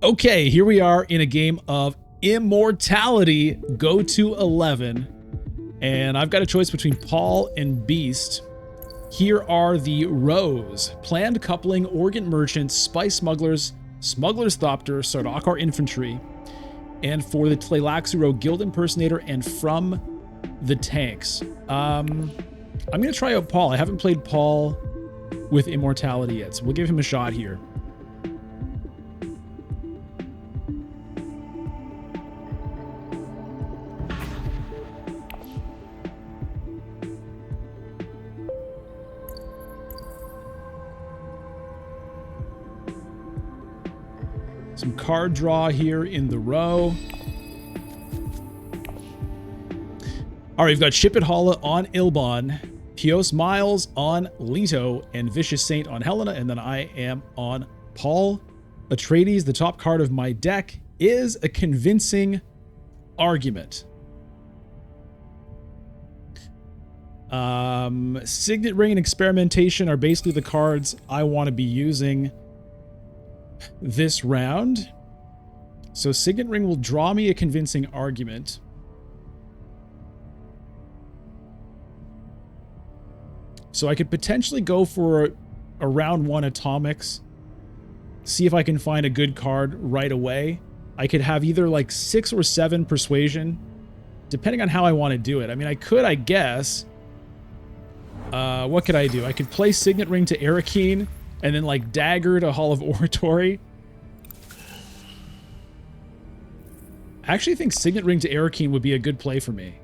Okay, here we are in a game of Immortality, go to 11. And I've got a choice between Paul and Beast. Here are the rows: planned coupling, organ merchants, spice smugglers, smuggler's thopter, Sardaukar infantry. And for the Tleilaxu row, guild impersonator, and from the tanks. I'm going to try out Paul. I haven't played Paul with Immortality yet, so we'll give him a shot here. Some card draw here in the row. All right, we've got Ship It Hala on Ilbon, Pios Miles on Leto, and Vicious Saint on Helena, and then I am on Paul. Atreides, the top card of my deck, is a convincing argument. Signet Ring and Experimentation are basically the cards I want to be using this round. So Signet Ring will draw me a convincing argument. So I could potentially go for a round 1 atomics, see if I can find a good card right away. I could have either like 6 or 7 persuasion, depending on how I want to do it. I mean, I could, I guess. What could I do? I could play Signet Ring to Arakeen and then like dagger to Hall of Oratory. I actually think Signet Ring to Arakeen would be a good play for me,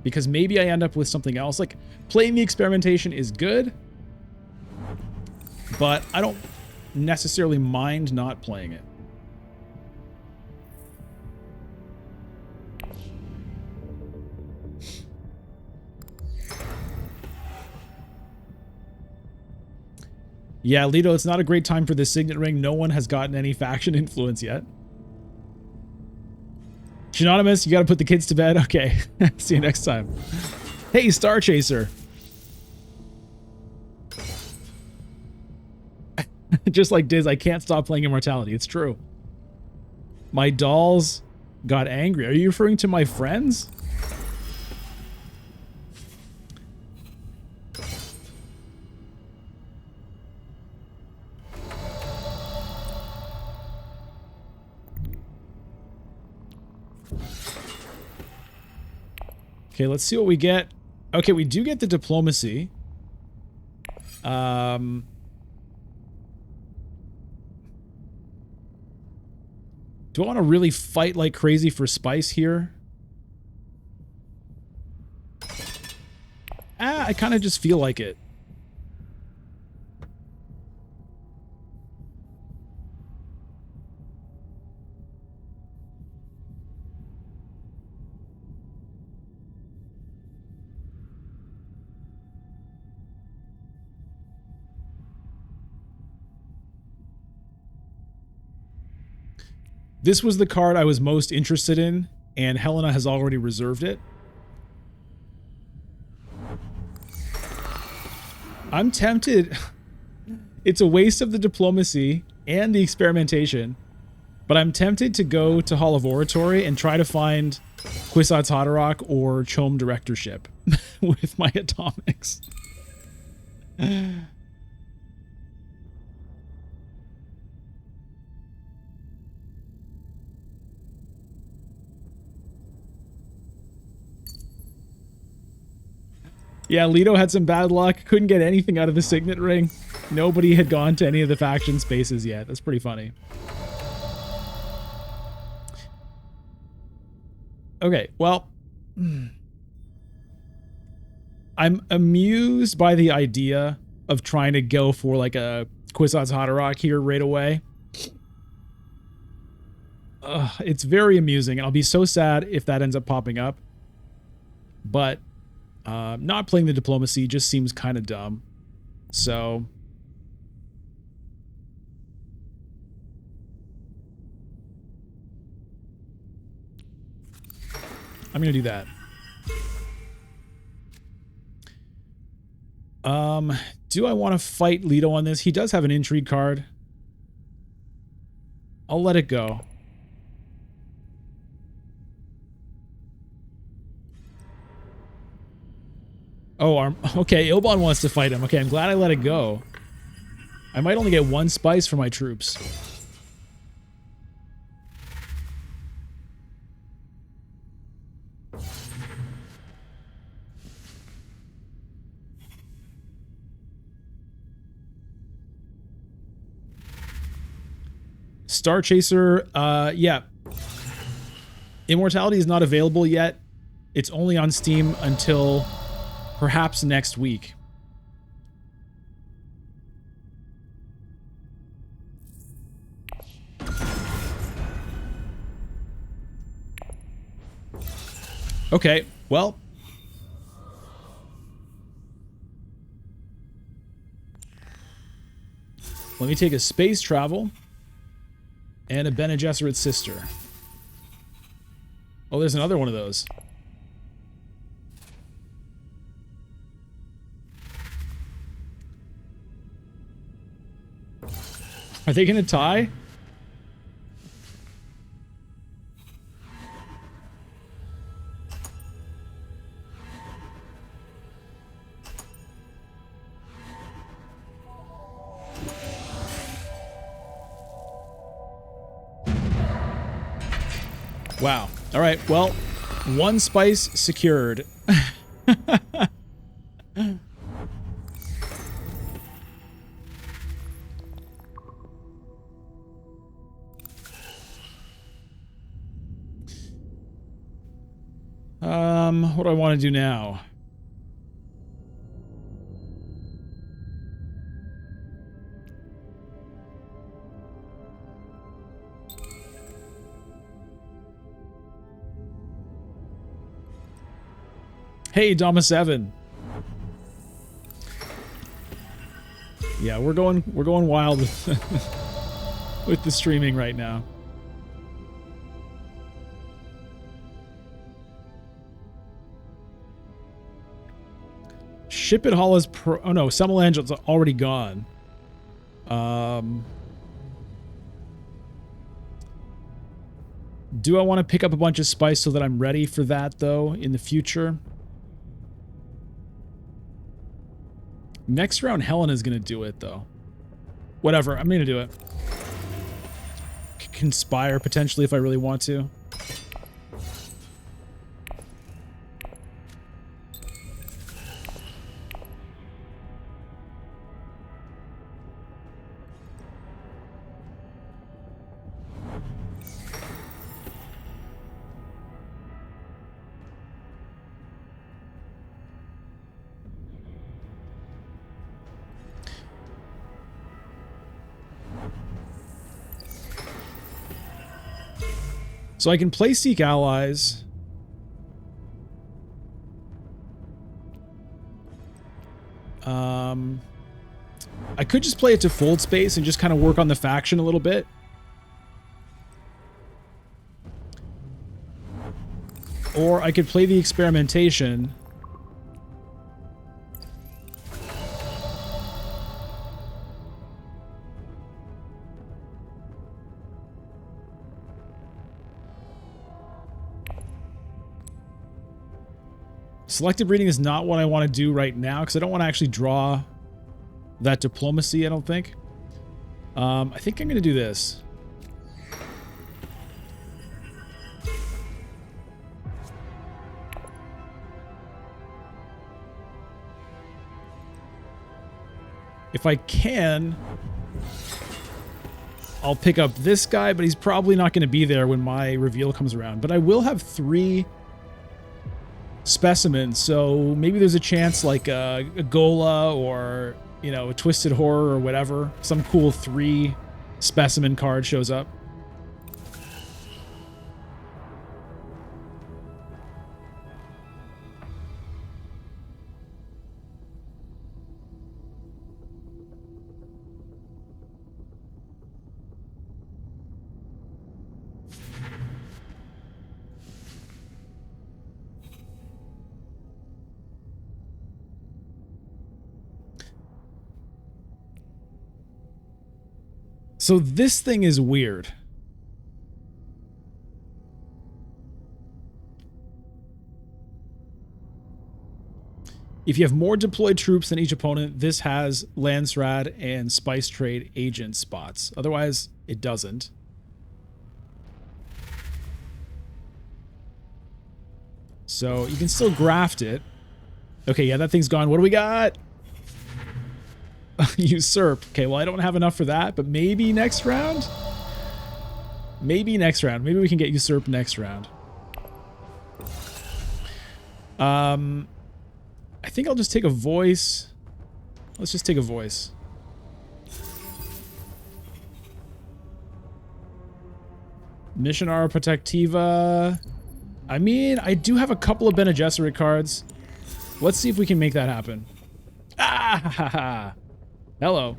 because maybe I end up with something else. Like, playing the Experimentation is good, but I don't necessarily mind not playing it. Yeah, Leto, it's not a great time for the Signet Ring. No one has gotten any faction influence yet. Anonymous, you gotta put the kids to bed. Okay, see you next time. Hey, Star Chaser. Just like Diz, I can't stop playing Immortality. It's true. My dolls got angry. Are you referring to my friends? Okay, let's see what we get. Okay, we do get the diplomacy. Do I want to really fight like crazy for spice here? I kind of just feel like it. This was the card I was most interested in, and Helena has already reserved it. I'm tempted. It's a waste of the diplomacy and the experimentation, but I'm tempted to go to Hall of Oratory and try to find Kwisatz Haderach or Chom Directorship with my atomics. Yeah, Leto had some bad luck. Couldn't get anything out of the Signet Ring. Nobody had gone to any of the faction spaces yet. That's pretty funny. Okay, well, I'm amused by the idea of trying to go for like a Kwisatz Haderach here right away. It's very amusing, and I'll be so sad if that ends up popping up. But not playing the diplomacy just seems kind of dumb. So I'm going to do that. Do I want to fight Leto on this? He does have an intrigue card. I'll let it go. Oh, okay, Ilbon wants to fight him. Okay, I'm glad I let it go. I might only get 1 spice for my troops. Star Chaser, yeah. Immortality is not available yet. It's only on Steam until perhaps next week. Okay, well. Let me take a space travel and a Bene Gesserit sister. Oh, there's another one of those. Are they gonna tie? Wow. All right. Well, 1 spice secured. What do I want to do now? Hey, Dama7. Yeah, we're going wild with with the streaming right now. Ship it Hall is oh no, Summelangel's already gone. Do I want to pick up a bunch of spice so that I'm ready for that though in the future? Next round, Helena's gonna do it, though. Whatever, I'm gonna do it. Conspire, potentially, if I really want to. So I can play Seek Allies. I could just play it to fold space and just kind of work on the faction a little bit. Or I could play the experimentation. Selective reading is not what I want to do right now because I don't want to actually draw that diplomacy, I don't think. I think I'm going to do this. If I can, I'll pick up this guy, but he's probably not going to be there when my reveal comes around. But I will have 3 specimens, so maybe there's a chance like a Gola or, you know, a Twisted Horror or whatever. Some cool 3 specimen card shows up. So this thing is weird. If you have more deployed troops than each opponent, this has Landsrad and Spice Trade agent spots. Otherwise, it doesn't. So you can still graft it. Okay, yeah, that thing's gone. What do we got? Usurp. Okay, well, I don't have enough for that, but maybe next round? Maybe next round. Maybe we can get Usurp next round. I think I'll just take a voice. Let's just take a voice. Missionaria Protectiva. I mean, I do have a couple of Bene Gesserit cards. Let's see if we can make that happen. Ah, ha, ha, ha. Hello.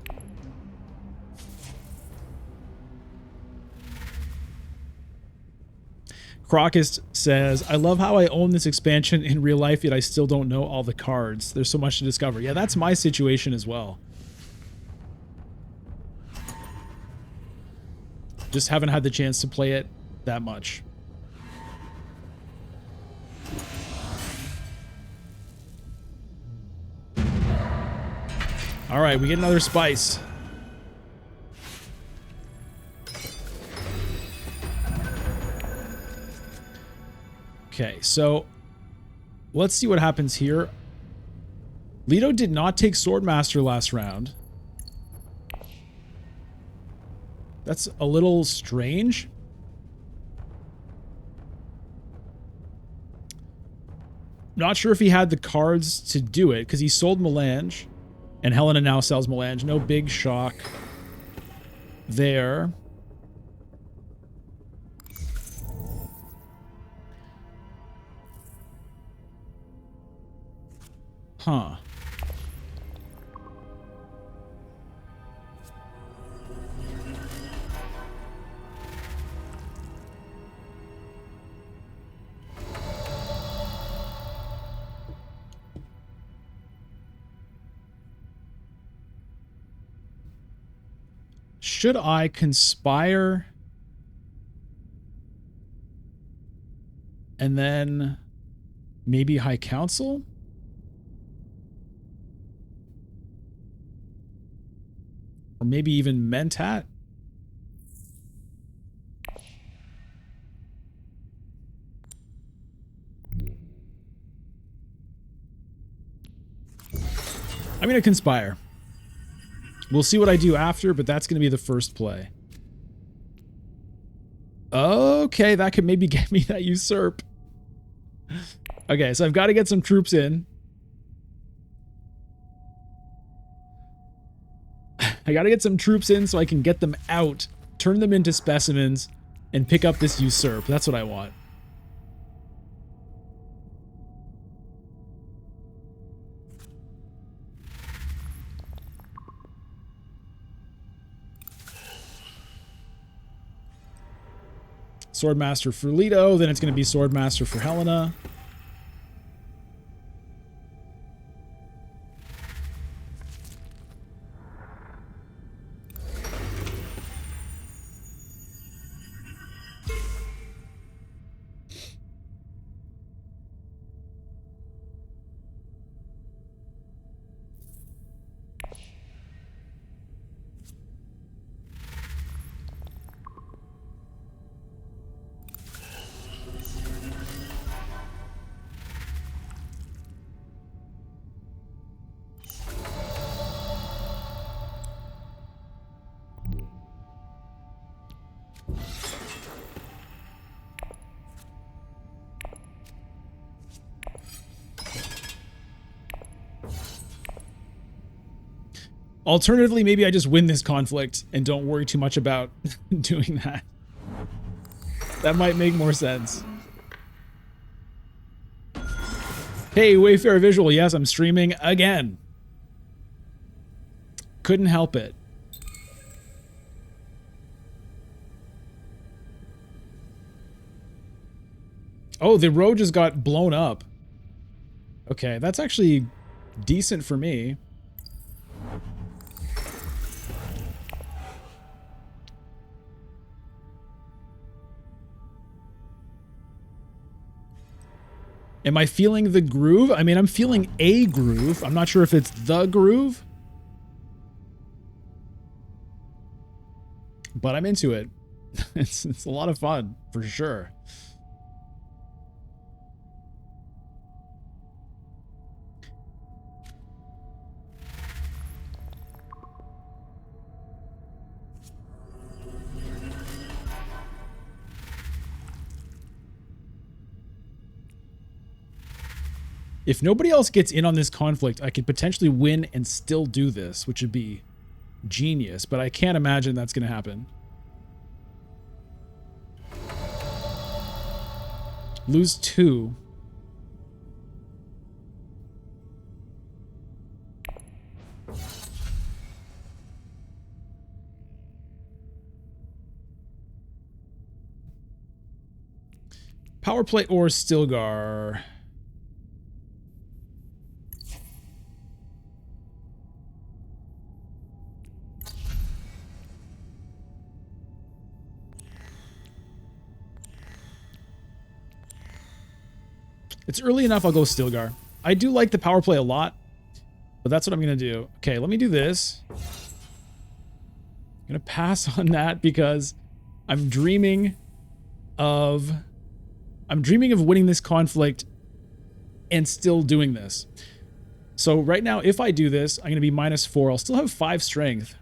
Crocus says, I love how I own this expansion in real life, yet I still don't know all the cards. There's so much to discover. Yeah, that's my situation as well. Just haven't had the chance to play it that much. All right, we get another spice. Okay, so let's see what happens here. Leto did not take Swordmaster last round. That's a little strange. Not sure if he had the cards to do it, because he sold Melange, and Helena now sells Melange. No big shock there. Huh. Should I conspire and then maybe High Council? Or maybe even Mentat? I'm going to conspire. We'll see what I do after, but that's going to be the first play. Okay, that could maybe get me that Usurp. Okay, so I've got to get some troops in. I got to get some troops in so I can get them out, turn them into specimens, and pick up this Usurp. That's what I want. Swordmaster for Leto, then it's going to be Swordmaster for Helena. Alternatively, maybe I just win this conflict and don't worry too much about doing that. That might make more sense. Hey, Wayfarer Visual. Yes, I'm streaming again. Couldn't help it. Oh, the road just got blown up. Okay, that's actually decent for me. Am I feeling the groove? I mean, I'm feeling a groove. I'm not sure if it's the groove, but I'm into it. It's a lot of fun, for sure. If nobody else gets in on this conflict, I could potentially win and still do this, which would be genius, but I can't imagine that's going to happen. Lose 2. Power play or Stilgar. It's early enough, I'll go Stilgar. I do like the power play a lot, but that's what I'm going to do. Okay, let me do this. I'm going to pass on that because I'm dreaming of winning this conflict and still doing this. So right now, if I do this, I'm going to be -4. I'll still have 5 strength.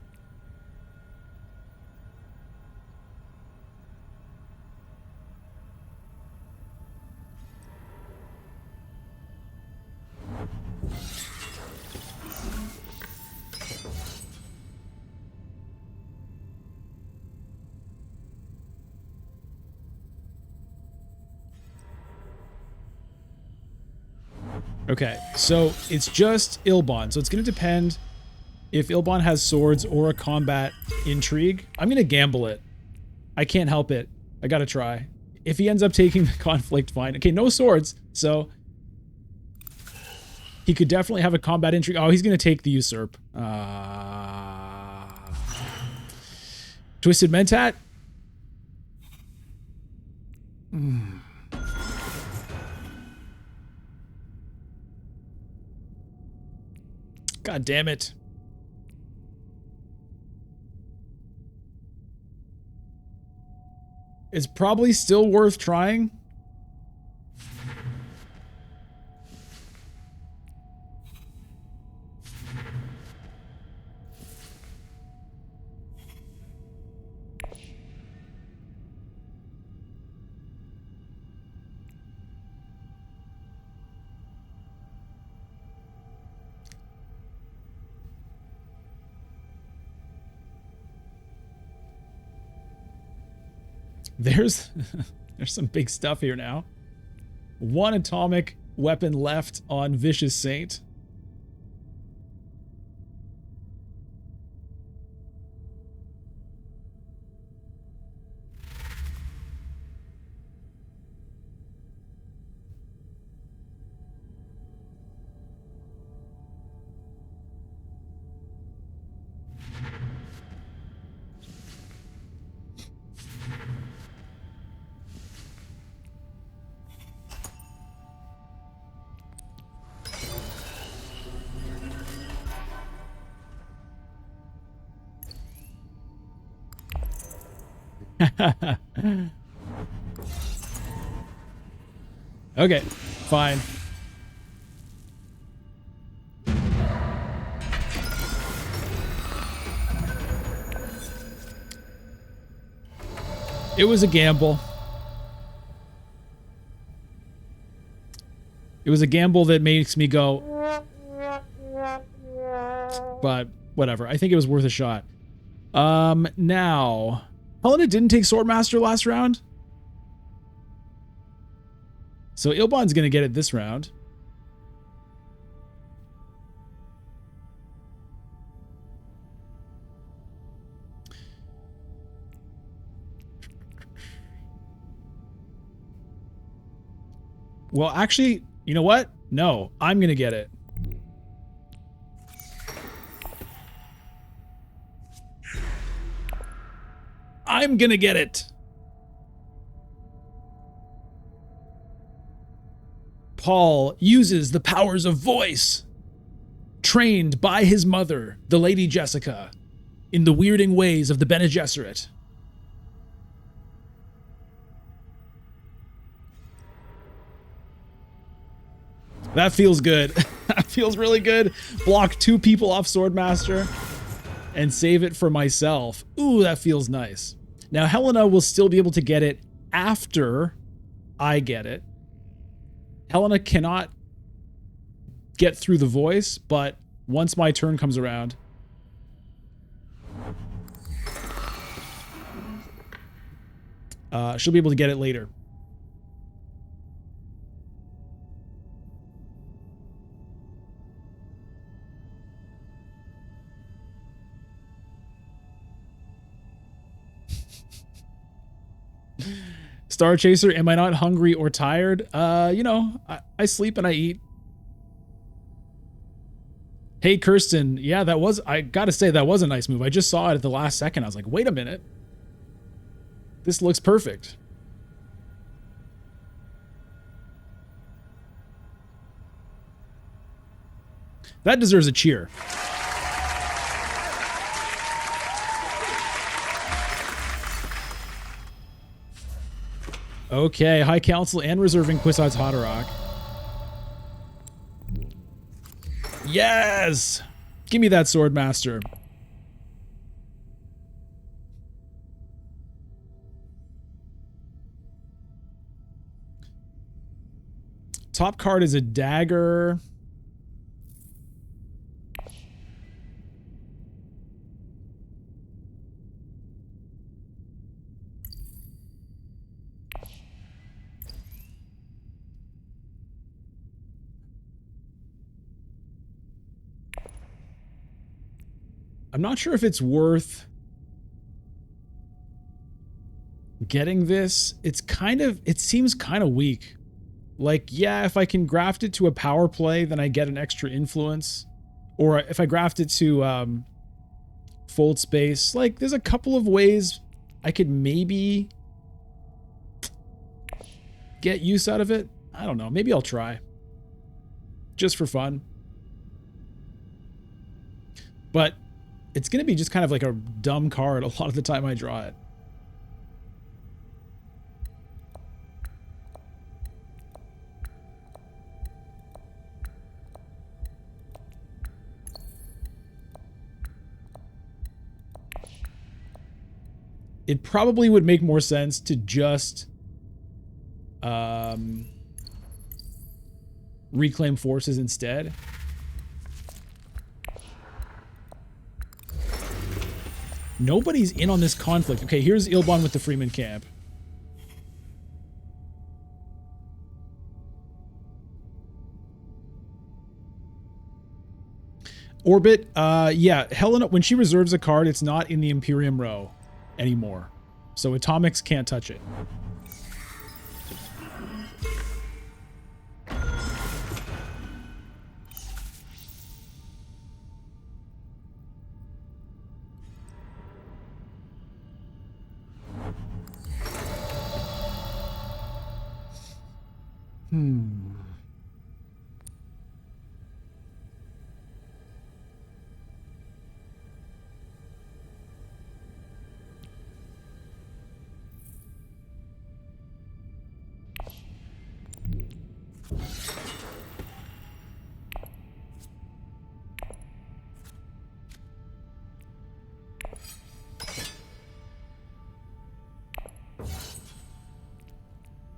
Okay, so it's just Ilbon. So it's going to depend if Ilbon has swords or a combat intrigue. I'm going to gamble it. I can't help it. I got to try. If he ends up taking the conflict, fine. Okay, no swords. So he could definitely have a combat intrigue. Oh, he's going to take the usurp. Twisted Mentat? God damn it. It's probably still worth trying. There's some big stuff here now. 1 atomic weapon left on Vicious Saint. Okay, fine. It was a gamble. It was a gamble that makes me go, but whatever. I think it was worth a shot. Now, Helena didn't take Swordmaster last round. So Ilbon's going to get it this round. Well, actually, you know what? No, I'm going to get it. I'm going to get it. Paul uses the powers of voice, trained by his mother, the Lady Jessica, in the weirding ways of the Bene Gesserit. That feels good. That feels really good. Block 2 people off Swordmaster and save it for myself. Ooh, that feels nice. Now, Helena will still be able to get it after I get it. Helena cannot get through the voice, but once my turn comes around, she'll be able to get it later. Star Chaser, am I not hungry or tired? You know, I sleep and I eat. Hey, Kirsten. Yeah, that was, I gotta say, that was a nice move. I just saw it at the last second. I was like, wait a minute. This looks perfect. That deserves a cheer. Okay, High Council and reserving Kwisatz Haderach. Yes! Give me that Swordmaster. Top card is a dagger. I'm not sure if it's worth getting this. It seems kind of weak. Like, yeah, if I can graft it to a power play, then I get an extra influence. Or if I graft it to fold space, like there's a couple of ways I could maybe get use out of it. I don't know. Maybe I'll try. Just for fun. But it's going to be just kind of like a dumb card a lot of the time I draw it. It probably would make more sense to just reclaim forces instead. Nobody's in on this conflict. Okay, here's Ilbon with the Freeman camp. Orbit, yeah, Helena, when she reserves a card, it's not in the Imperium row anymore. So Atomics can't touch it.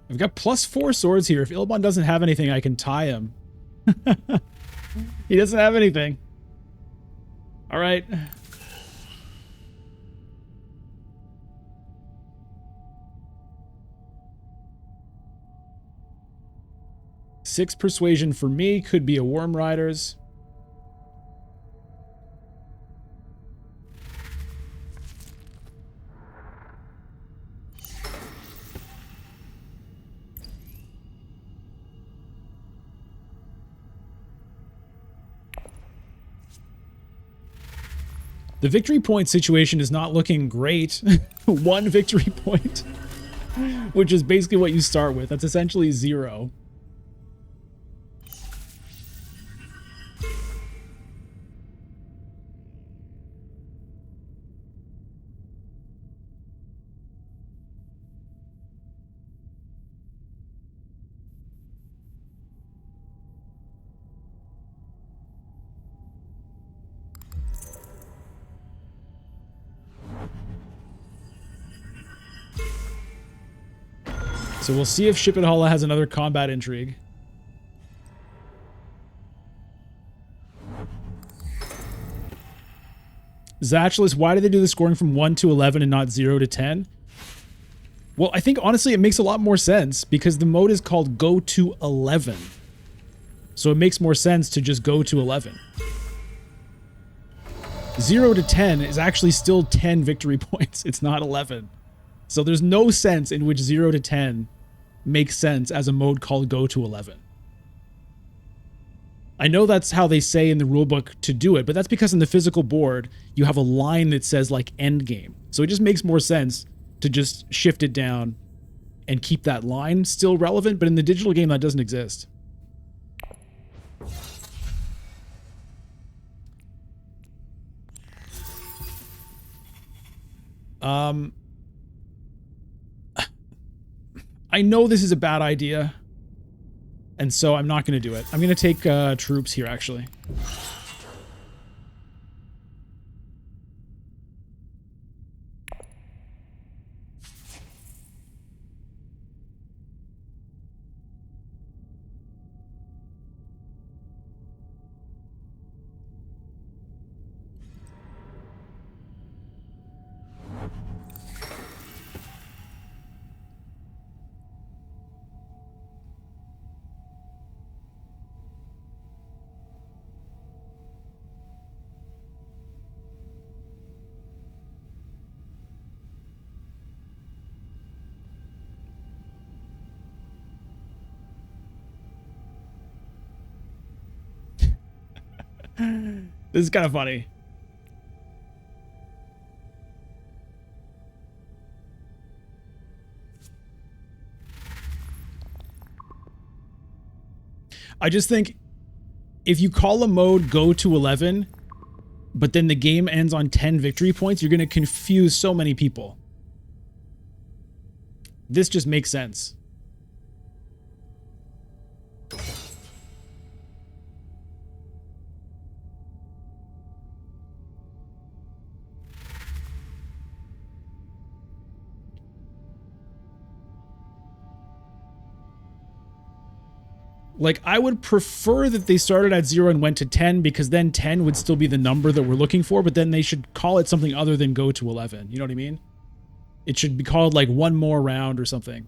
I've got +4 swords here. If Ilbon doesn't have anything, I can tie him. He doesn't have anything. All right. Six persuasion for me. Could be a Worm Riders. The victory point situation is not looking great. 1 victory point, which is basically what you start with. That's essentially 0. So we'll see if Shippenhalla has another combat intrigue. Zatulus, why did they do the scoring from 1 to 11 and not 0 to 10? Well, I think honestly it makes a lot more sense because the mode is called Go to 11. So it makes more sense to just go to 11. 0 to 10 is actually still 10 victory points. It's not 11. So there's no sense in which 0 to 10 makes sense as a mode called Go to 11. I know that's how they say in the rulebook to do it, but that's because in the physical board, you have a line that says like end game. So it just makes more sense to just shift it down and keep that line still relevant, but in the digital game that doesn't exist. I know this is a bad idea, and so I'm not going to do it. I'm going to take troops here, actually. This is kind of funny. I just think if you call a mode Go to 11, but then the game ends on 10 victory points, you're going to confuse so many people. This just makes sense. Like, I would prefer that they started at 0 and went to 10 because then 10 would still be the number that we're looking for, but then they should call it something other than Go to 11. You know what I mean? It should be called like one more round or something.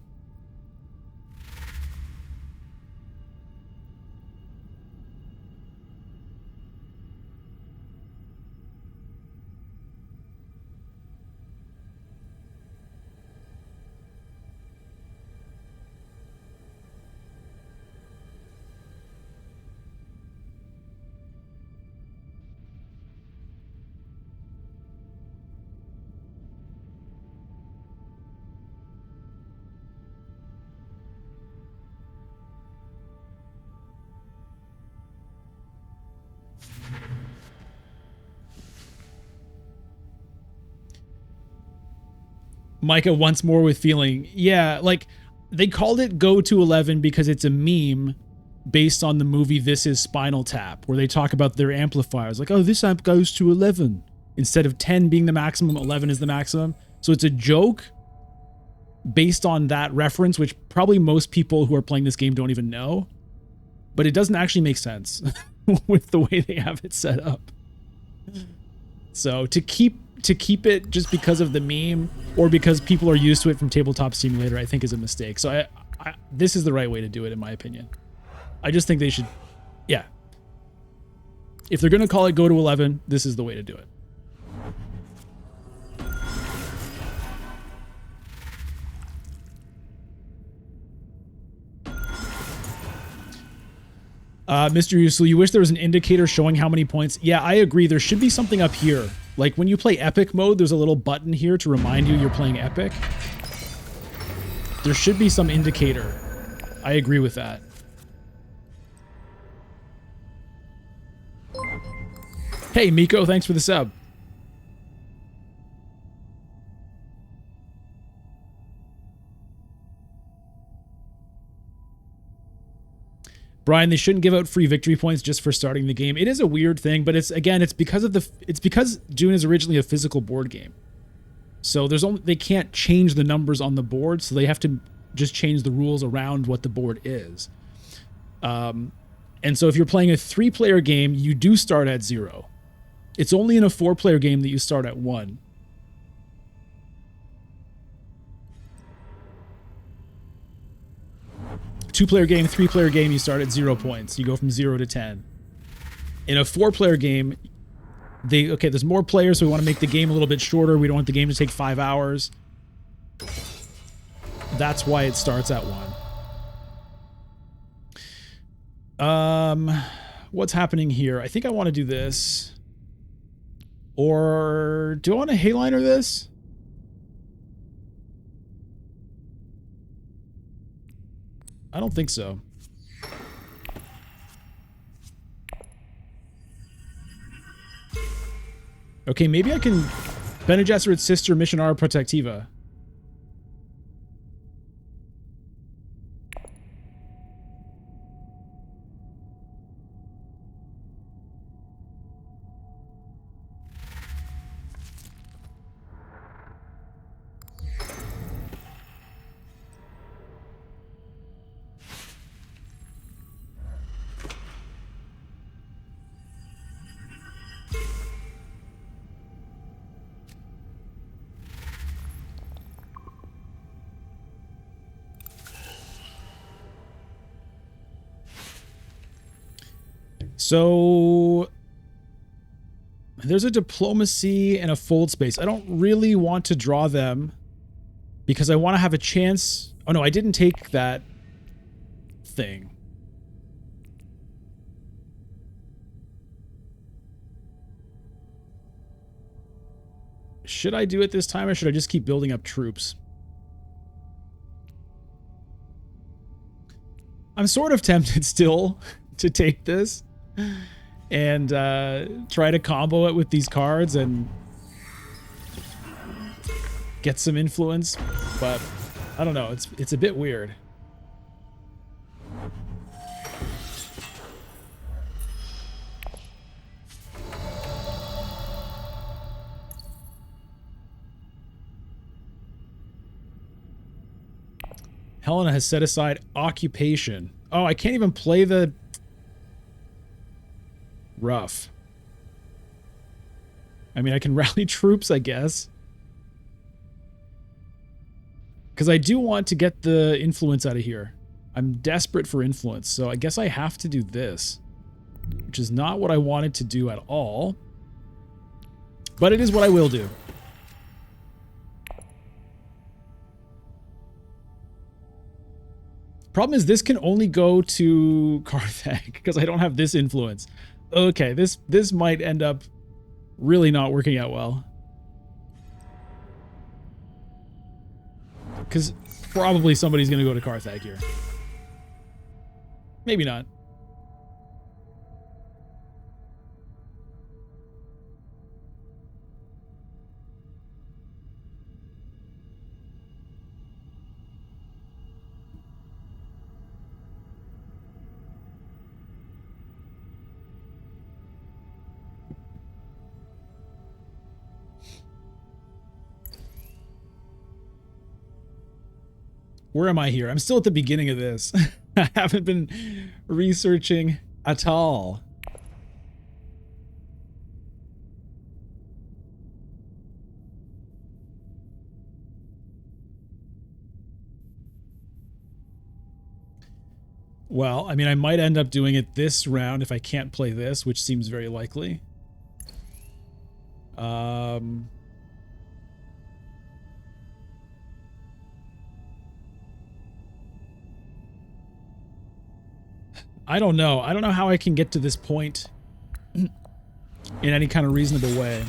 Micah once more with feeling. Yeah, like they called it Go to 11 because it's a meme based on the movie This Is Spinal Tap, where they talk about their amplifiers. Like, oh, this amp goes to 11. Instead of 10 being the maximum, 11 is the maximum. So it's a joke based on that reference, which probably most people who are playing this game don't even know. But it doesn't actually make sense with the way they have it set up. So to keep it just because of the meme or because people are used to it from Tabletop Simulator, I think is a mistake. So this is the right way to do it, in my opinion. I just think they should, yeah. If they're going to call it Go to 11, this is the way to do it. Mr. Usul, you wish there was an indicator showing how many points? Yeah, I agree. There should be something up here. Like when you play Epic mode, there's a little button here to remind you you're playing Epic. There should be some indicator. I agree with that. Hey, Miko, thanks for the sub. Brian, they shouldn't give out free victory points just for starting the game. It is a weird thing, but it's because Dune is originally a physical board game. So they can't change the numbers on the board, so they have to just change the rules around what the board is. And so if you're playing a 3-player game, you do start at 0. It's only in a 4-player game that you start at 1. Two-player game, 3-player game, you start at 0 points. You go from 0 to 10. In a 4-player game, there's more players, so we want to make the game a little bit shorter. We don't want the game to take 5 hours. That's why it starts at 1. What's happening here? I think I want to do this. Or do I want to Hayliner this? I don't think so. Okay, maybe I can Bene Gesserit's sister Missionara Protectiva. So there's a diplomacy and a fold space. I don't really want to draw them because I want to have a chance. Oh no, I didn't take that thing. Should I do it this time or should I just keep building up troops? I'm sort of tempted still to take this and try to combo it with these cards and get some influence, but I don't know, it's a bit weird. Helena has set aside occupation. Oh, I can't even play the... Rough. I mean, I can rally troops, I guess. Because I do want to get the influence out of here. I'm desperate for influence, so I guess I have to do this. Which is not what I wanted to do at all. But it is what I will do. Problem is, this can only go to Carthage, because I don't have this influence. Okay, this might end up really not working out well. Because probably somebody's going to go to Carthage here. Maybe not. Where am I here? I'm still at the beginning of this. I haven't been researching at all. Well, I mean, I might end up doing it this round if I can't play this, which seems very likely. I don't know. I don't know how I can get to this point in any kind of reasonable way.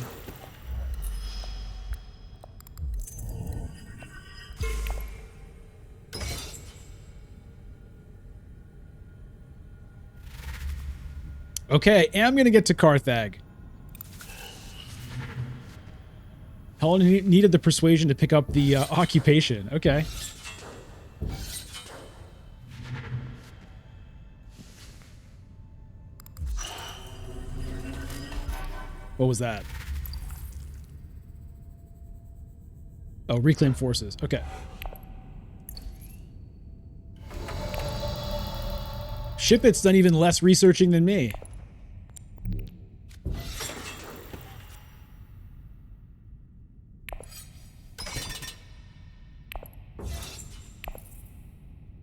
Okay, I'm going to get to Carthage. Helen needed the persuasion to pick up the occupation. Okay. What was that? Oh, reclaim forces. Okay. Ship It's done even less researching than me.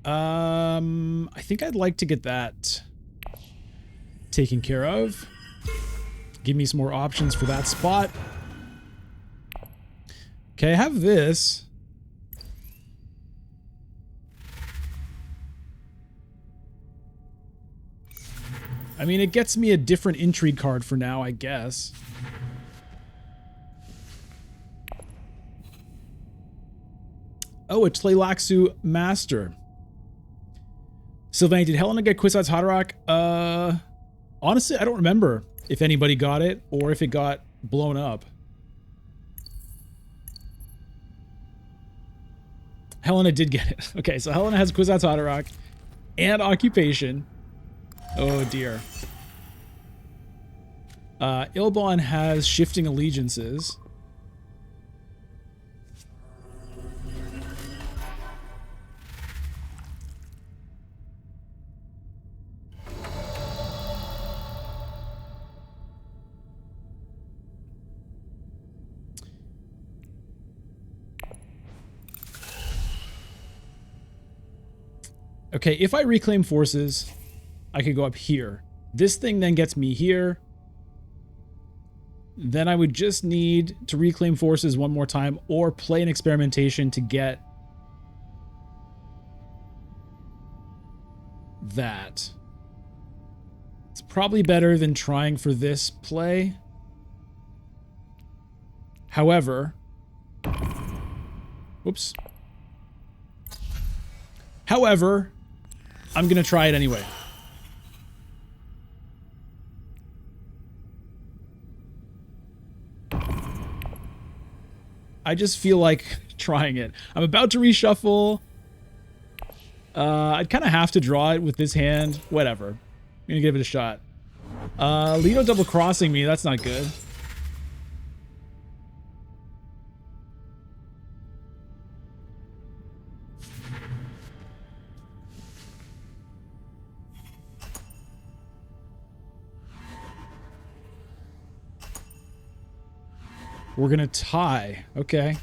I think I'd like to get that taken care of. Give me some more options for that spot. Okay, I have this. I mean, it gets me a different intrigue card for now, I guess. Oh, a Tleilaxu Master. Sylvain, did Helena get Kwisatz Haderach? Honestly, I don't remember if anybody got it or if it got blown up. Helena did get it. Okay, so Helena has Kwisatz Haderach and Occupation. Oh dear. Ilbon has Shifting Allegiances. Okay, if I reclaim forces, I could go up here. This thing then gets me here. Then I would just need to reclaim forces one more time or play an experimentation to get that. It's probably better than trying for this play. However, whoops. However, I'm going to try it anyway. I just feel like trying it. I'm about to reshuffle. I'd kind of have to draw it with this hand. Whatever. I'm going to give it a shot. Lido double crossing me. That's not good. We're gonna tie. Okay.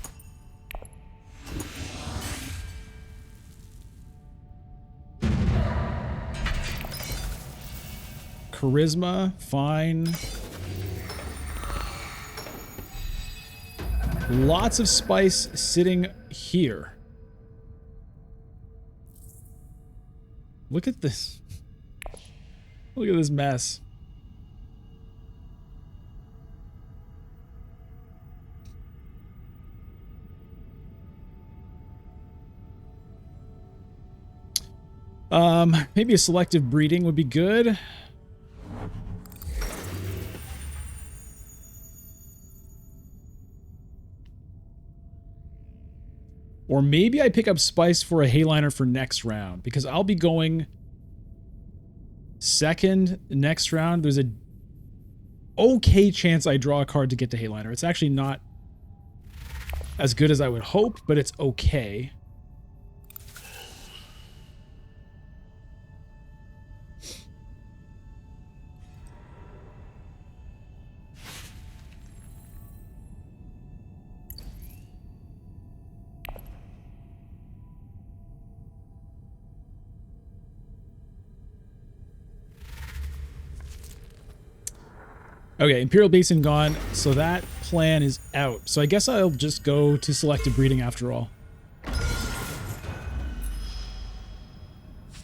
Charisma, fine. Lots of spice sitting here. Look at this. Look at this mess. Maybe a selective breeding would be good. Or maybe I pick up spice for a Hayliner for next round, because I'll be going second next round. There's a okay chance I draw a card to get to Hayliner. It's actually not as good as I would hope, but it's okay. Okay, Imperial Basin gone, so that plan is out. So I guess I'll just go to selective breeding after all.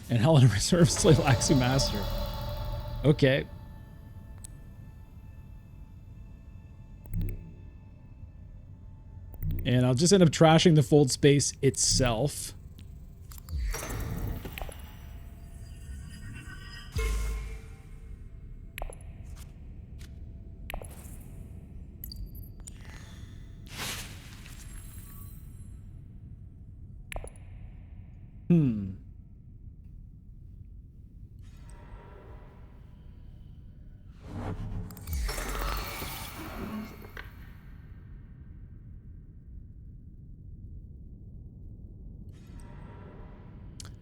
And Helena reserves Tleilaxu Master. Okay. And I'll just end up trashing the fold space itself.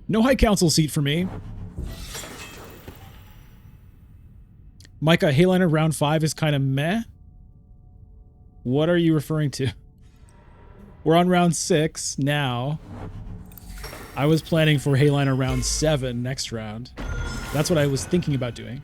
No High Council seat for me. Micah, Hayliner round 5 is kind of meh. What are you referring to? We're on round 6 now. I was planning for Hayliner round 7 next round. That's what I was thinking about doing.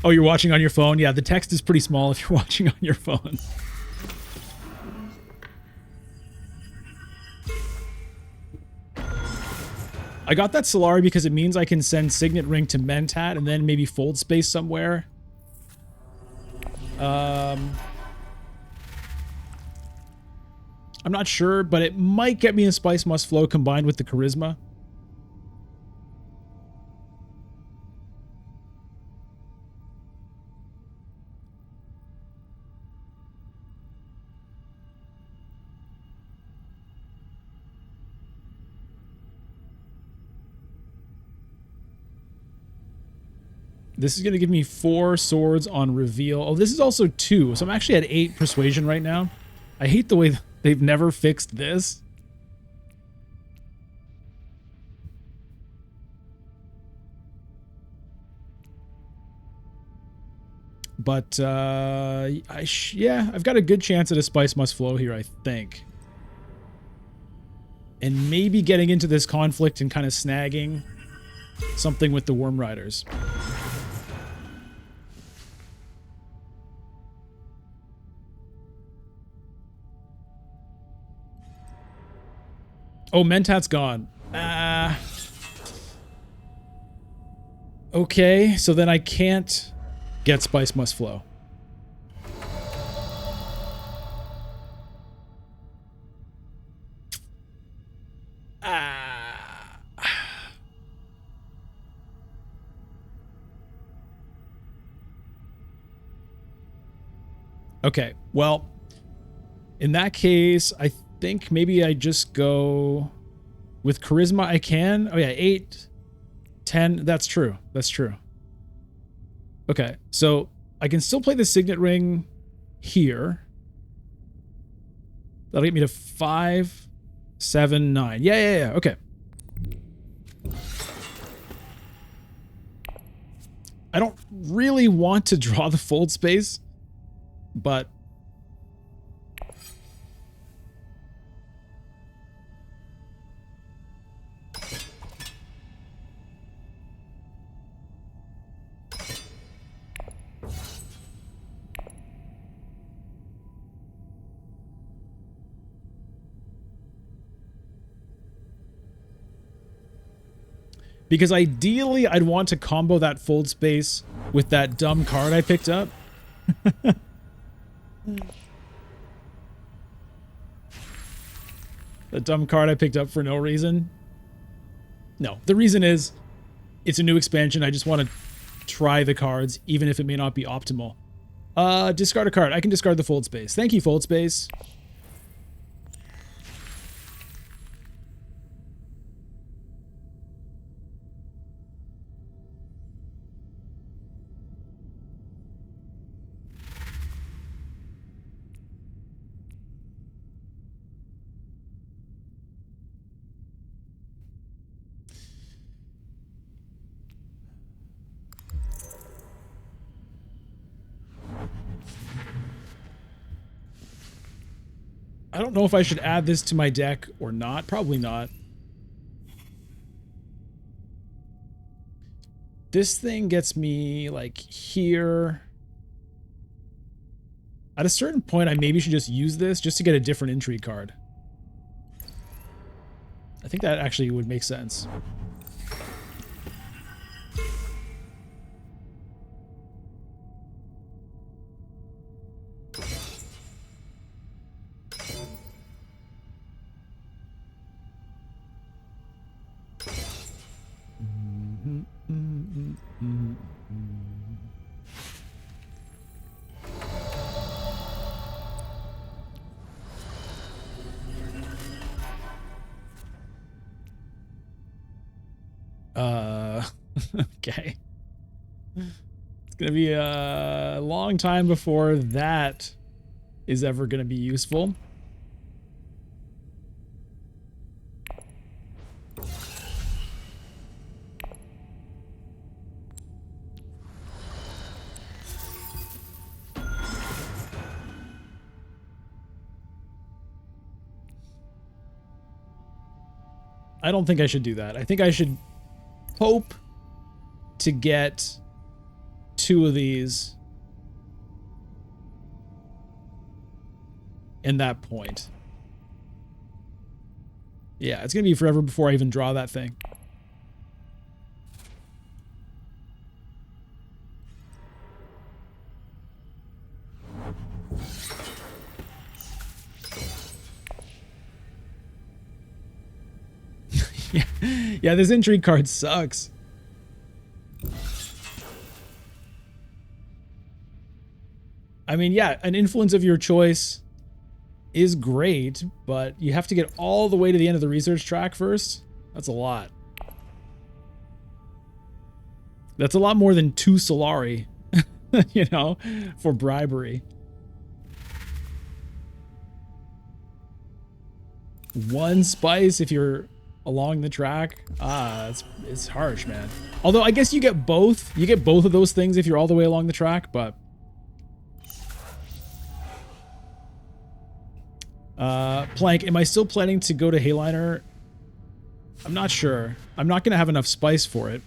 Oh, you're watching on your phone? Yeah, the text is pretty small if you're watching on your phone. I got that Solari because it means I can send Signet Ring to Mentat and then maybe Fold Space somewhere. I'm not sure, but it might get me a Spice Must Flow combined with the Charisma. This is going to give me 4 swords on reveal. Oh, this is also 2. So I'm actually at 8 persuasion right now. I hate the way they've never fixed this. But, yeah, I've got a good chance at a Spice Must Flow here, I think. And maybe getting into this conflict and kind of snagging something with the Worm Riders. Oh, Mentat's gone. Okay, so then I can't get Spice Must Flow. Okay, well, in that case, I think maybe I just go with Charisma. I can. Oh, yeah, 8, 10. That's true. That's true. Okay, so I can still play the Signet Ring here. That'll get me to 5, 7, 9. Yeah. Okay. I don't really want to draw the Fold Space, but because ideally I'd want to combo that Fold Space with that dumb card I picked up. The dumb card I picked up for no reason. No, the reason is it's a new expansion. I just want to try the cards, even if it may not be optimal. Discard a card. I can discard the Fold Space. Thank you, Fold Space. I don't know if I should add this to my deck or not. Probably not. This thing gets me, like, here. At a certain point, I maybe should just use this just to get a different intrigue card. I think that actually would make sense. Okay. It's going to be a long time before that is ever going to be useful. I don't think I should do that. I think I should hope to get 2 of these in that point. Yeah, it's going to be forever before I even draw that thing. Yeah, this intrigue card sucks. I mean, yeah, an influence of your choice is great, but you have to get all the way to the end of the research track first. That's a lot. That's a lot more than 2 Solari, you know, for bribery. 1 spice if you're along the track. It's harsh, man. Although I guess you get both. You get both of those things if you're all the way along the track, but Plank, am I still planning to go to Hayliner? I'm not sure. I'm not going to have enough spice for it.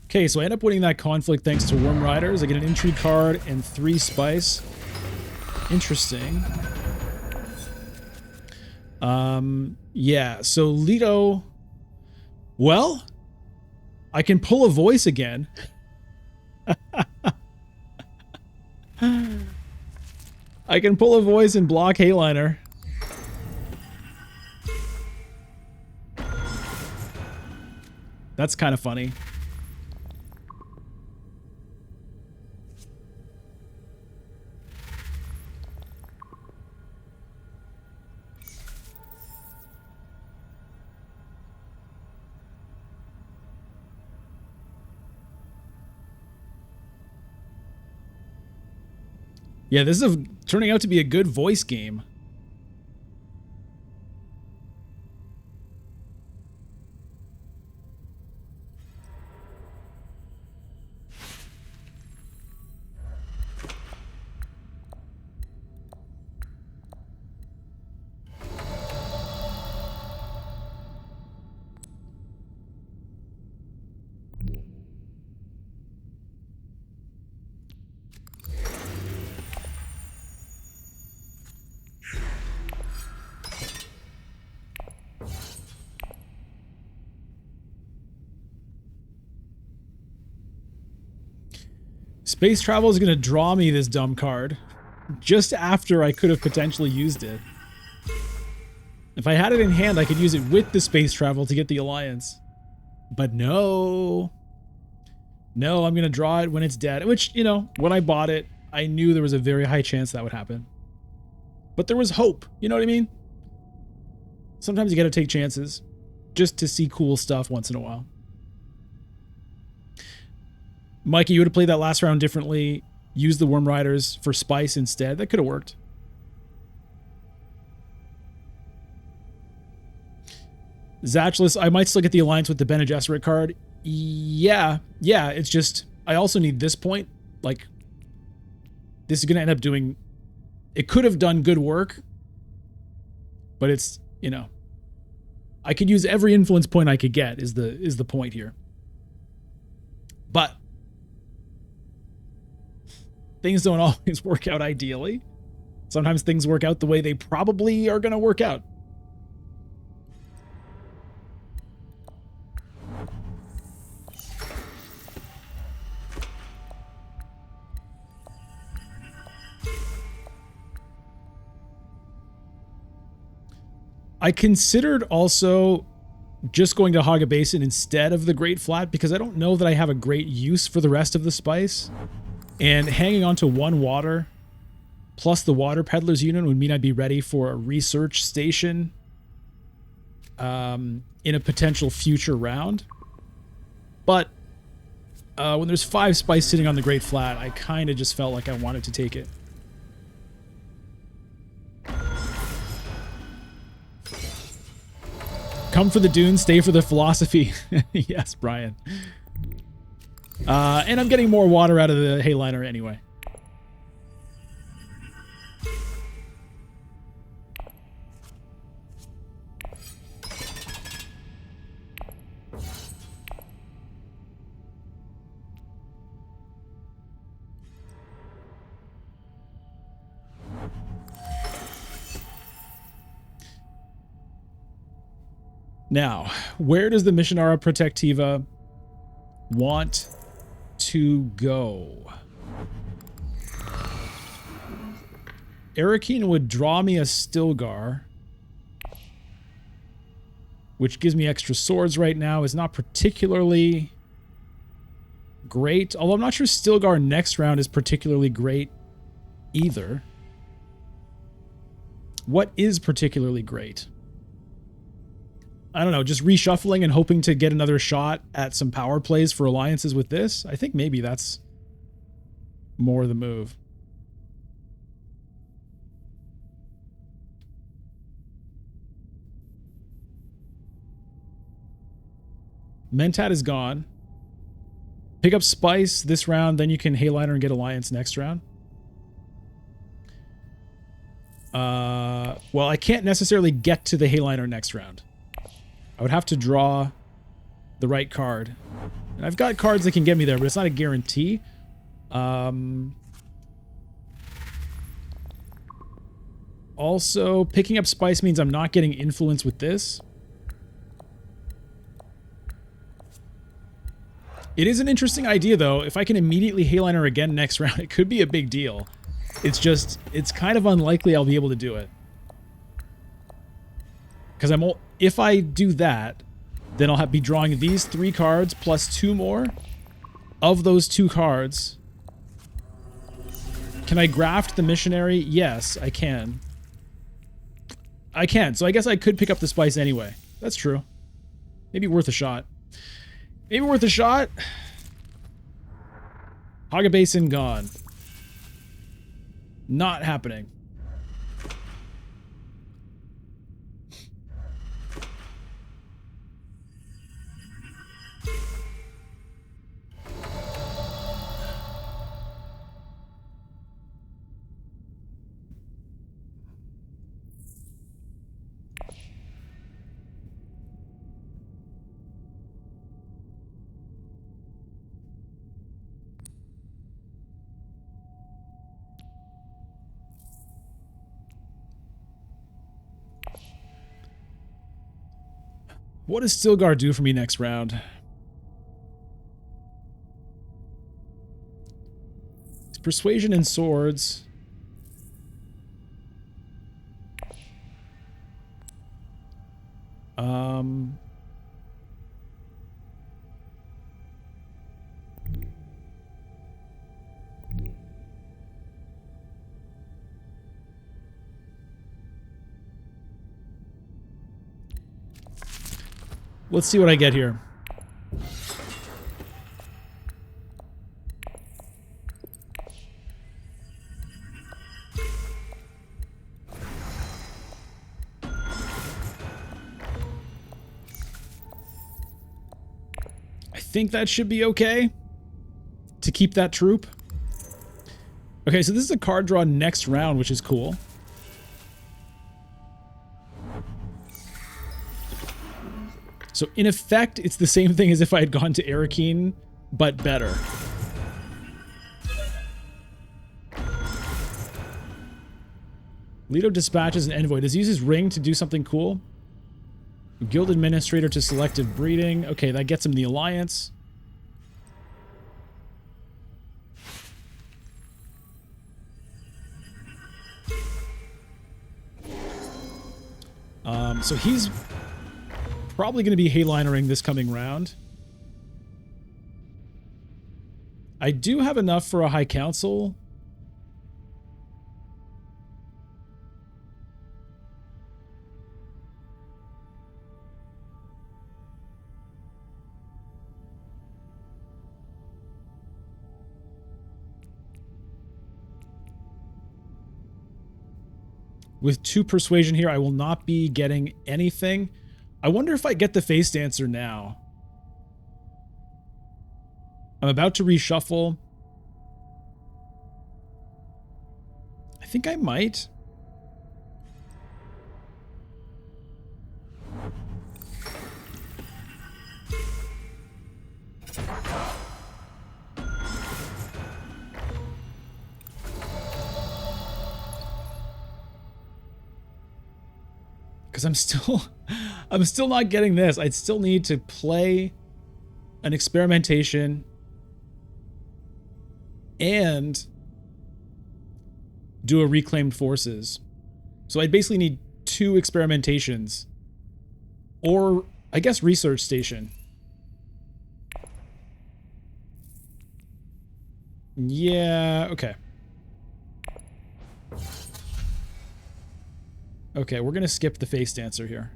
Okay, so I end up winning that conflict thanks to Worm Riders. I get an intrigue card and 3 spice. Interesting. Yeah, so Leto... Well, I can pull a voice again. I can pull a voice and block Hayliner. That's kind of funny. Yeah, this is turning out to be a good voice game. Space travel is going to draw me this dumb card just after I could have potentially used it. If I had it in hand, I could use it with the space travel to get the alliance. But no. No, I'm going to draw it when it's dead. Which, you know, when I bought it, I knew there was a very high chance that would happen. But there was hope. You know what I mean? Sometimes you got to take chances just to see cool stuff once in a while. Mikey, you would have played that last round differently. Used the Worm Riders for spice instead. That could have worked. Zatchless, I might still get the alliance with the Bene Gesserit card. Yeah, it's just, I also need this point. Like, this is going to end up doing, it could have done good work, but it's, you know, I could use every influence point I could get is the point here. But things don't always work out ideally. Sometimes things work out the way they probably are going to work out. I considered also just going to Haga Basin instead of the Great Flat because I don't know that I have a great use for the rest of the spice. And hanging on to one water plus the Water Peddlers unit would mean I'd be ready for a research station in a potential future round. But when there's 5 spice sitting on the Great Flat, I kind of just felt like I wanted to take it. Come for the dunes, stay for the philosophy. Yes, Brian. And I'm getting more water out of the Hayliner anyway. Now, where does the Missionara Protectiva want to go? Arakeen would draw me a Stilgar, which gives me extra swords right now. Is not particularly great, although I'm not sure Stilgar next round is particularly great either. What is particularly great? I don't know, just reshuffling and hoping to get another shot at some power plays for alliances with this? I think maybe that's more the move. Mentat is gone. Pick up Spice this round, then you can Hayliner and get Alliance next round. Well, I can't necessarily get to the Hayliner next round. I would have to draw the right card. And I've got cards that can get me there, but it's not a guarantee. Also, picking up Spice means I'm not getting influence with this. It is an interesting idea, though. If I can immediately Hayliner again next round, it could be a big deal. It's just, it's kind of unlikely I'll be able to do it. Because if I do that, then I'll be drawing these 3 cards plus 2 more. Of those 2 cards, can I graft the missionary? Yes, I can. I can, so I guess I could pick up the Spice anyway. That's true. Maybe worth a shot. Maybe worth a shot. Haga Basin gone. Not happening. What does Stilgar do for me next round? Persuasion and swords. Let's see what I get here. I think that should be okay to keep that troop. Okay, so this is a card draw next round, which is cool. So in effect, it's the same thing as if I had gone to Arakeen, but better. Leto dispatches an envoy. Does he use his ring to do something cool? Guild administrator to selective breeding. Okay, that gets him the alliance. So he's probably going to be haylinering this coming round. I do have enough for a High Council. With 2 persuasion here, I will not be getting anything. I wonder if I get the face dancer now. I'm about to reshuffle. I think I might. Because I'm still not getting this. I'd still need to play an experimentation and do a reclaimed forces. So I'd basically need 2 experimentations, or I guess research station. Yeah, okay. Okay, we're gonna skip the face dancer here.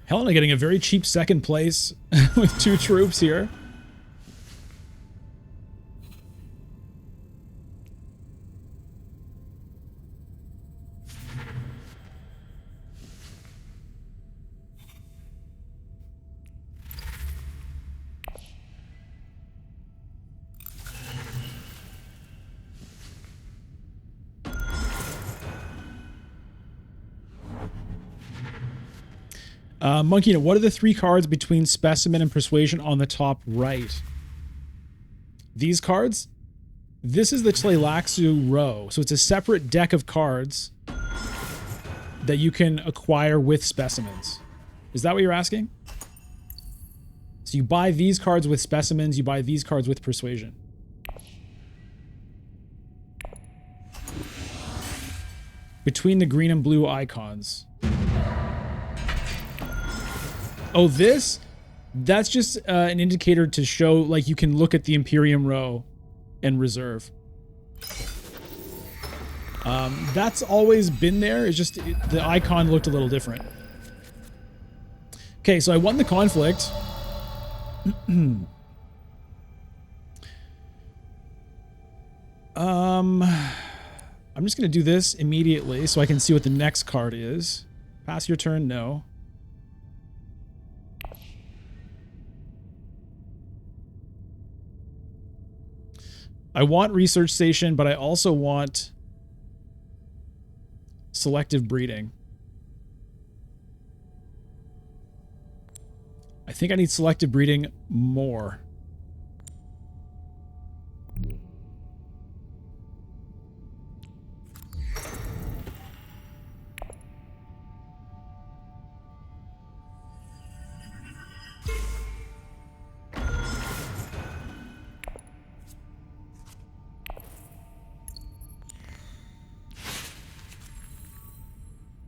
Helena getting a very cheap 2nd place with 2 troops here. Monkey, what are the 3 cards between Specimen and Persuasion on the top right? These cards? This is the Tleilaxu row. So it's a separate deck of cards that you can acquire with Specimens. Is that what you're asking? So you buy these cards with Specimens, you buy these cards with Persuasion. Between the green and blue icons. Oh, this? That's just an indicator to show, like, you can look at the Imperium row and reserve. That's always been there. It's just the icon looked a little different. Okay, so I won the conflict. I'm just going to do this immediately so I can see what the next card is. Pass your turn, no. I want research station, but I also want selective breeding. I think I need selective breeding more.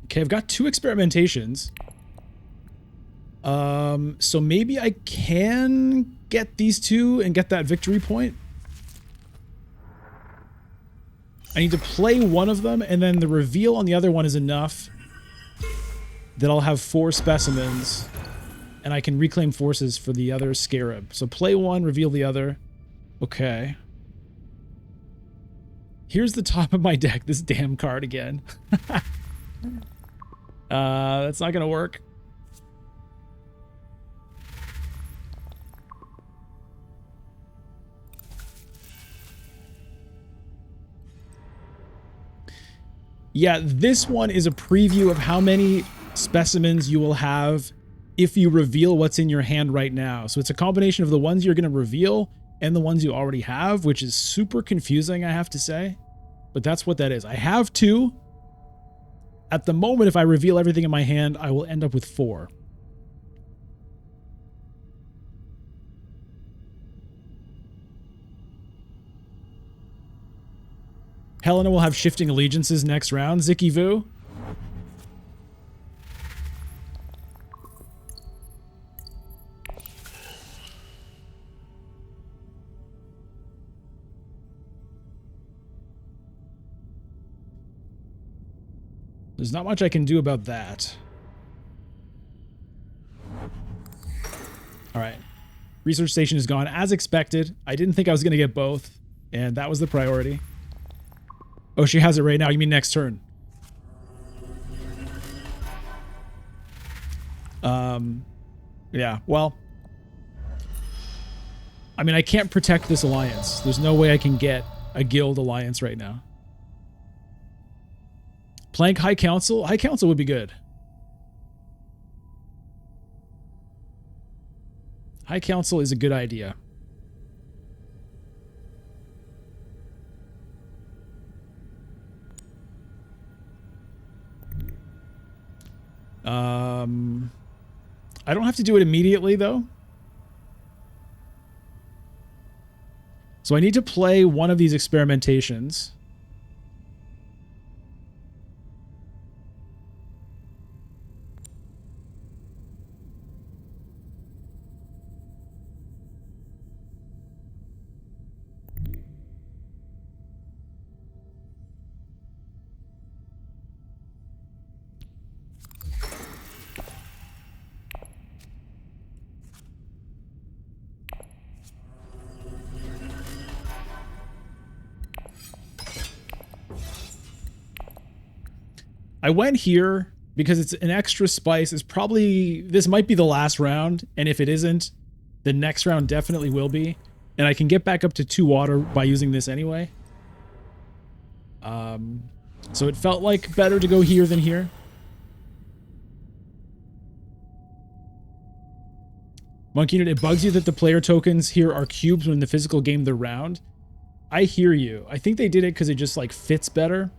Okay, I've got 2 experimentations. So maybe I can get these 2 and get that victory point. I need to play one of them, and then the reveal on the other one is enough that I'll have 4 specimens, and I can reclaim forces for the other scarab. So play one, reveal the other. Okay. Here's the top of my deck, this damn card again. That's not gonna work. Yeah, this one is a preview of how many specimens you will have if you reveal what's in your hand right now. So it's a combination of the ones you're going to reveal and the ones you already have, which is super confusing, I have to say. But that's what that is. I have 2. At the moment, if I reveal everything in my hand, I will end up with 4. Helena will have shifting allegiances next round. Zicky Vu. There's not much I can do about that. All right. Research station is gone as expected. I didn't think I was going to get both, and that was the priority. Oh, she has it right now. You mean next turn? Yeah, well. I mean, I can't protect this alliance. There's no way I can get a guild alliance right now. Plank High Council? High Council would be good. High Council is a good idea. I don't have to do it immediately, though. So I need to play one of these experimentations. I went here because it's an extra spice. It's probably, this might be the last round, and if it isn't, the next round definitely will be. And I can get back up to 2 water by using this anyway. So it felt like better to go here than here. Monkey Unit, it bugs you that the player tokens here are cubes when in the physical game they're round. I hear you. I think they did it because it just like fits better.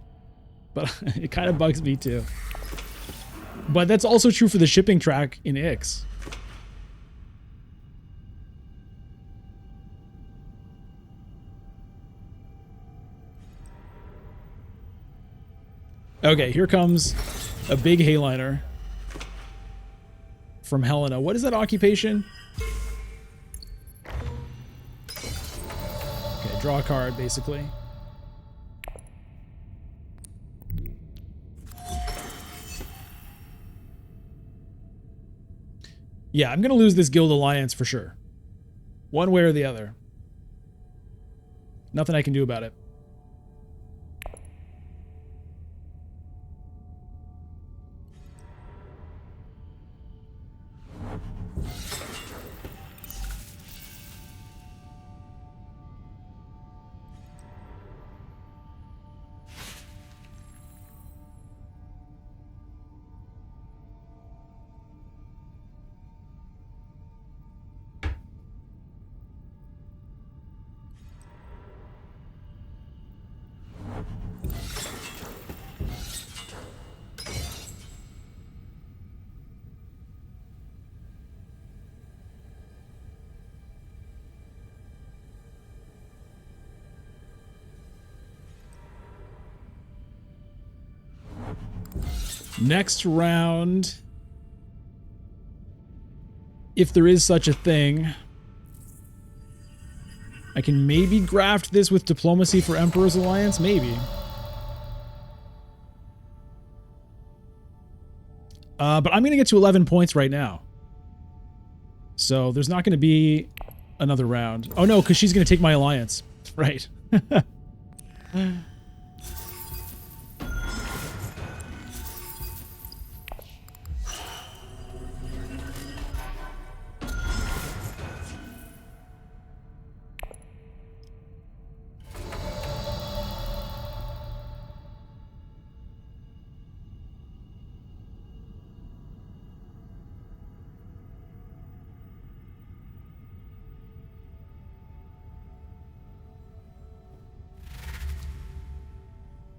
But it kind of bugs me too. But that's also true for the shipping track in Ix. Okay, here comes a big Hayliner from Helena. What is that occupation? Okay, draw a card, basically. Yeah, I'm going to lose this guild alliance for sure. One way or the other. Nothing I can do about it. Next round, if there is such a thing, I can maybe graft this with Diplomacy for Emperor's Alliance, maybe. But I'm going to get to 11 points right now. So there's not going to be another round. Oh no, because she's going to take my alliance. Right.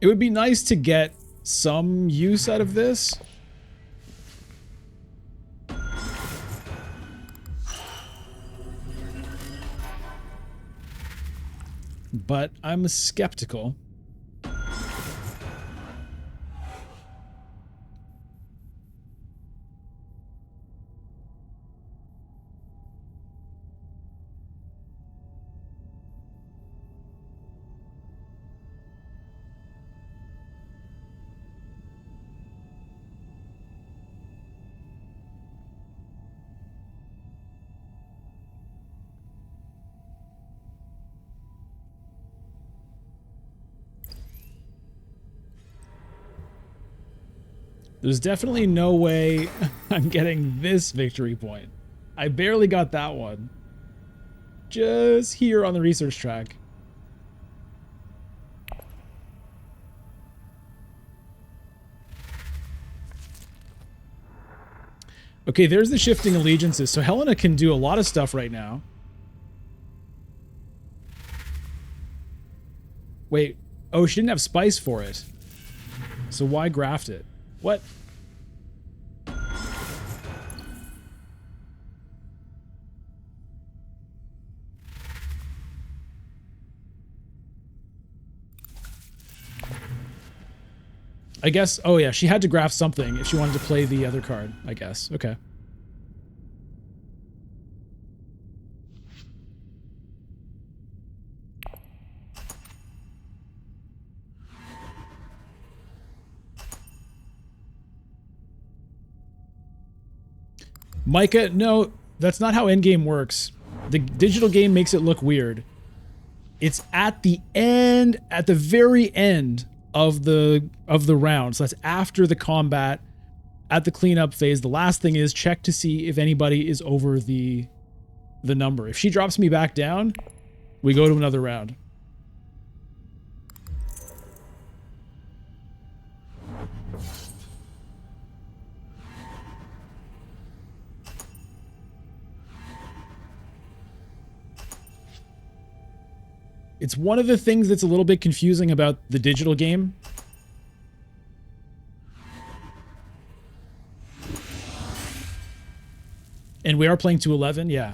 It would be nice to get some use out of this. But I'm skeptical. There's definitely no way I'm getting this victory point. I barely got that one. Just here on the research track. Okay, there's the shifting allegiances. So Helena can do a lot of stuff right now. Wait. Oh, she didn't have spice for it. So why graft it? What? I guess, oh yeah, she had to graft something if she wanted to play the other card, I guess. Okay. Micah, no, that's not how endgame works. The digital game makes it look weird. It's at the end, at the very end of the round. So that's after the combat, at the cleanup phase. The last thing is check to see if anybody is over the number. If she drops me back down, we go to another round. It's one of the things that's a little bit confusing about the digital game. And we are playing to 11, yeah.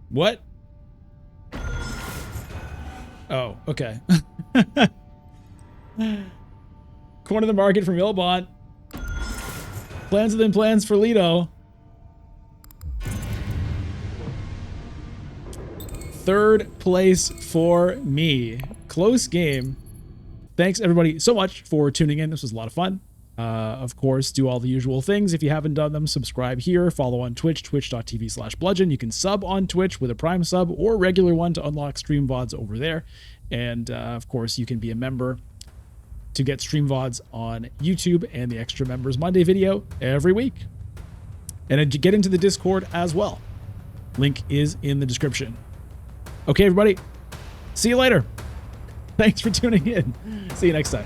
What? Oh, okay. Corner the market from Ilbont. Plans within plans for Leto. Third place for me. Close game. Thanks everybody so much for tuning in. This was a lot of fun. Of course, do all the usual things. If you haven't done them, subscribe here, follow on Twitch, twitch.tv/bludgeon. You can sub on Twitch with a Prime sub or regular one to unlock stream VODs over there. And of course, you can be a member to get stream VODs on YouTube and the Extra Members Monday video every week. And to get into the Discord as well. Link is in the description. Okay, everybody. See you later. Thanks for tuning in. See you next time.